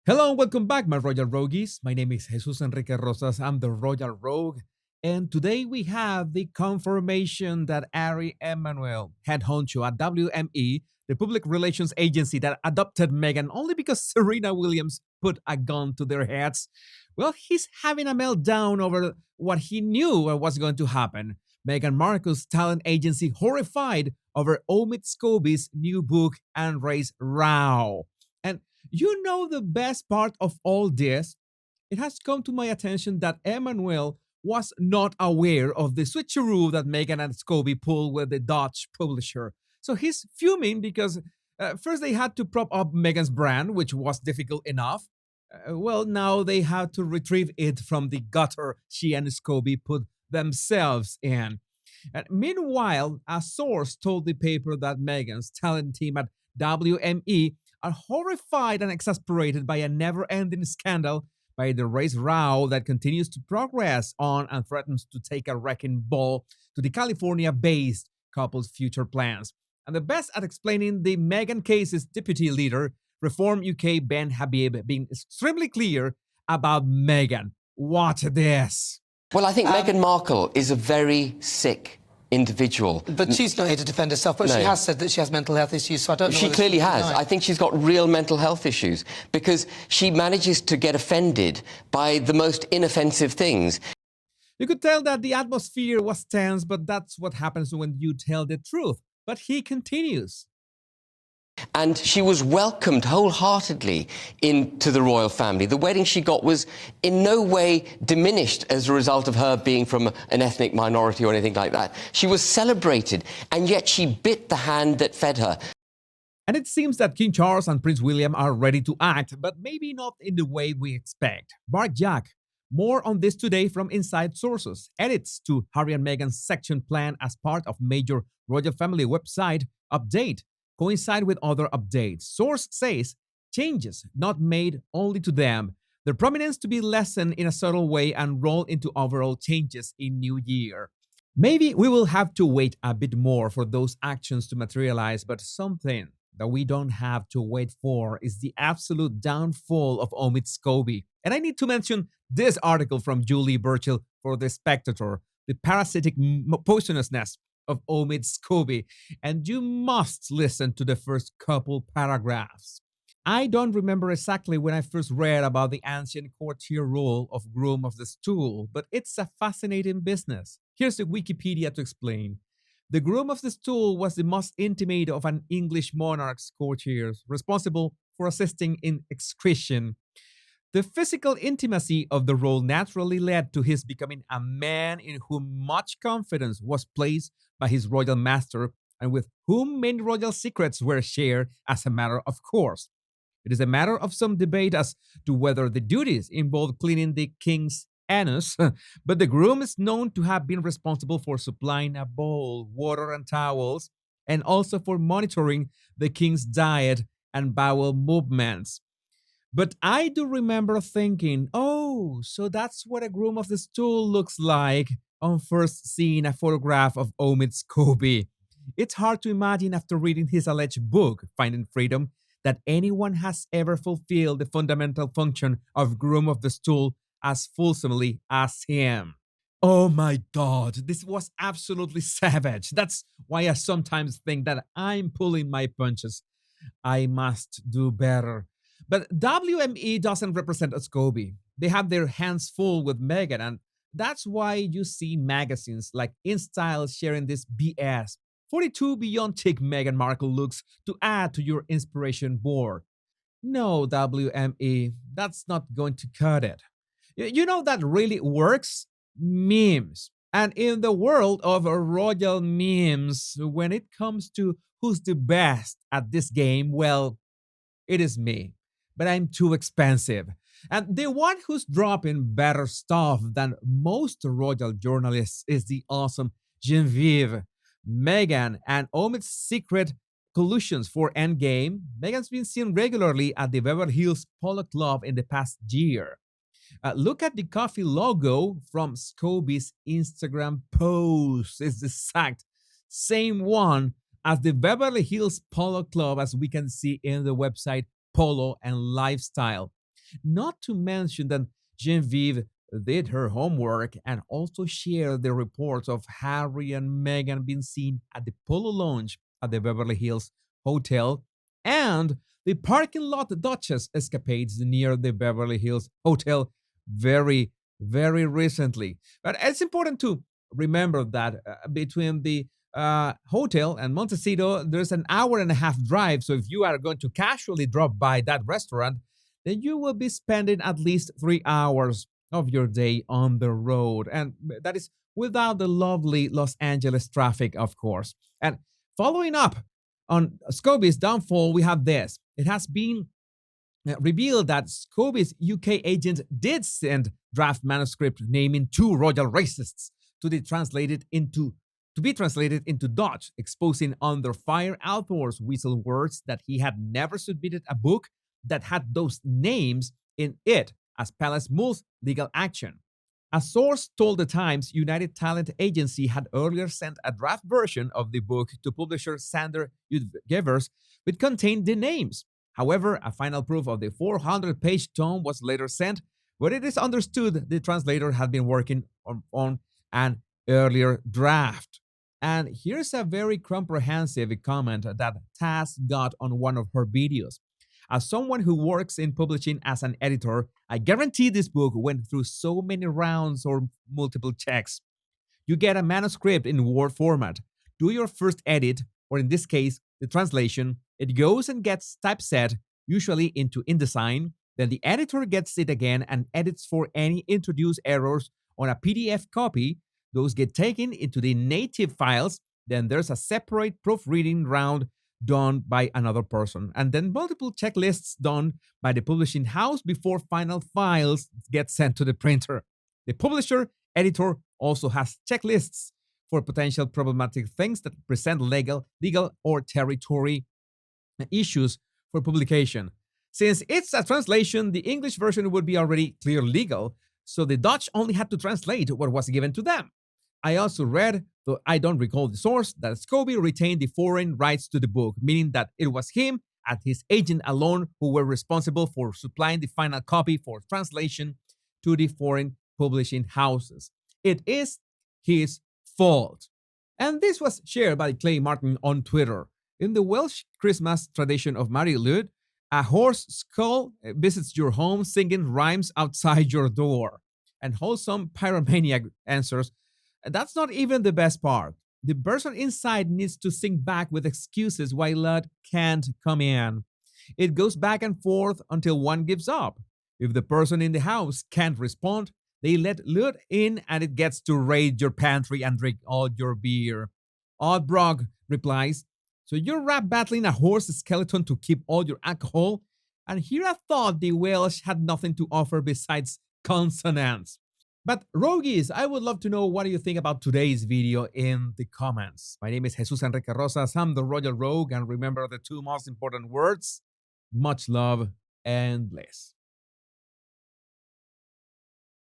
Hello and welcome back, my Royal Rogues. My name is Jesus Enrique Rosas. I'm the Royal Rogue. And today we have the confirmation that Ari Emanuel, head honcho at WME, the public relations agency that adopted Meghan only because Serena Williams put a gun to their heads, well, he's having a meltdown over what he knew was going to happen. Meghan Markle's talent agency horrified over Omid Scobie's new book and raised row. And you know the best part of all this? It has come to my attention that Emmanuel was not aware of the switcheroo that Meghan and Scobie pulled with the Dutch publisher. So he's fuming because first they had to prop up Meghan's brand, which was difficult enough. Well, now they have to retrieve it from the gutter she and Scobie put themselves in. And meanwhile, a source told the paper that Meghan's talent team at WME are horrified and exasperated by a never ending scandal, by the race row that continues to progress on and threatens to take a wrecking ball to the California based couple's future plans. And the best at explaining the Meghan case's deputy leader, Reform UK Ben Habib, being extremely clear about Meghan. Watch this. Well, I think Meghan Markle is a very sick individual. But she's not here to defend herself, but she has said that she has mental health issues, so I don't know. She clearly has. I think she's got real mental health issues because she manages to get offended by the most inoffensive things. You could tell that the atmosphere was tense, but that's what happens when you tell the truth. But he continues. And she was welcomed wholeheartedly into the royal family. The wedding she got was in no way diminished as a result of her being from an ethnic minority or anything like that. She was celebrated, and yet she bit the hand that fed her. And it seems that King Charles and Prince William are ready to act, but maybe not in the way we expect. Mark Jack. More on this today from inside sources. Edits to Harry and Meghan's section plan as part of major royal family website update coincide with other updates. Source says changes not made only to them, their prominence to be lessened in a subtle way and roll into overall changes in new year. Maybe we will have to wait a bit more for those actions to materialize, but something that we don't have to wait for is the absolute downfall of Omid Scobie. And I need to mention this article from Julie Burchill for The Spectator, the parasitic poisonousness of Omid Scobie, and you must listen to the first couple paragraphs. I don't remember exactly when I first read about the ancient courtier role of groom of the stool, but it's a fascinating business. Here's the Wikipedia to explain. The groom of the stool was the most intimate of an English monarch's courtiers, responsible for assisting in excretion. The physical intimacy of the role naturally led to his becoming a man in whom much confidence was placed by his royal master and with whom many royal secrets were shared as a matter of course. It is a matter of some debate as to whether the duties involved cleaning the king's anus, but the groom is known to have been responsible for supplying a bowl, water, and towels, and also for monitoring the king's diet and bowel movements. But I do remember thinking, oh, so that's what a groom of the stool looks like on first seeing a photograph of Omid Scobie. It's hard to imagine after reading his alleged book, Finding Freedom, that anyone has ever fulfilled the fundamental function of groom of the stool as fulsomely as him. Oh my God, this was absolutely savage. That's why I sometimes think that I'm pulling my punches. I must do better. But WME doesn't represent Scobie. They have their hands full with Meghan, and that's why you see magazines like InStyle sharing this BS. 42 beyond chic Meghan Markle looks to add to your inspiration board. No, WME, that's not going to cut it. You know that really works? Memes. And in the world of royal memes, when it comes to who's the best at this game, well, it is me. But I'm too expensive. And the one who's dropping better stuff than most royal journalists is the awesome Genevieve. Meghan and Omid's secret collusions for Endgame. Meghan's been seen regularly at the Beverly Hills Polo Club in the past year. Look at the coffee logo from Scobie's Instagram post. It's the exact same one as the Beverly Hills Polo Club, as we can see in the website Polo and Lifestyle. Not to mention that Genevieve did her homework and also shared the reports of Harry and Meghan being seen at the Polo Lounge at the Beverly Hills Hotel and the parking lot Duchess escapades near the Beverly Hills Hotel very, very recently. But it's important to remember that between the hotel and Montecito, there's an hour and a half drive. So if you are going to casually drop by that restaurant, then you will be spending at least 3 hours of your day on the road. And that is without the lovely Los Angeles traffic, of course. And following up on Scobie's downfall, we have this. It has been revealed that Scobie's UK agent did send draft manuscript naming two royal racists to be translated into Dutch, exposing under fire authors' whistle words that he had never submitted a book that had those names in it as Palace Moore's legal action. A source told the Times United Talent Agency had earlier sent a draft version of the book to publisher Sander Gevers, which contained the names. However, a final proof of the 400-page tome was later sent, but it is understood the translator had been working on an earlier draft. And here's a very comprehensive comment that Taz got on one of her videos. As someone who works in publishing as an editor, I guarantee this book went through so many rounds or multiple checks. You get a manuscript in Word format, do your first edit, or in this case, the translation. It goes and gets typeset, usually into InDesign. Then the editor gets it again and edits for any introduced errors on a PDF copy. Those get taken into the native files. Then there's a separate proofreading round done by another person, and then multiple checklists done by the publishing house before final files get sent to the printer. The publisher editor also has checklists for potential problematic things that present legal or territory issues for publication. Since it's a translation, the English version would be already clear legal, so the Dutch only had to translate what was given to them. I also read, though I don't recall the source, that Scobie retained the foreign rights to the book, meaning that it was him and his agent alone who were responsible for supplying the final copy for translation to the foreign publishing houses. It is his fault. And this was shared by Clay Martin on Twitter. In the Welsh Christmas tradition of Mary Lwyd, a horse skull visits your home singing rhymes outside your door. And wholesome pyromaniac answers, that's not even the best part. The person inside needs to sing back with excuses why Lud can't come in. It goes back and forth until one gives up. If the person in the house can't respond, they let Lud in and it gets to raid your pantry and drink all your beer. Oddbrog replies, so you're rap battling a horse skeleton to keep all your alcohol? And here I thought the Welsh had nothing to offer besides consonants. But Rogues, I would love to know what you think about today's video in the comments. My name is Jesus Enrique Rosas. I'm the Royal Rogue, and remember the two most important words: much love and bliss.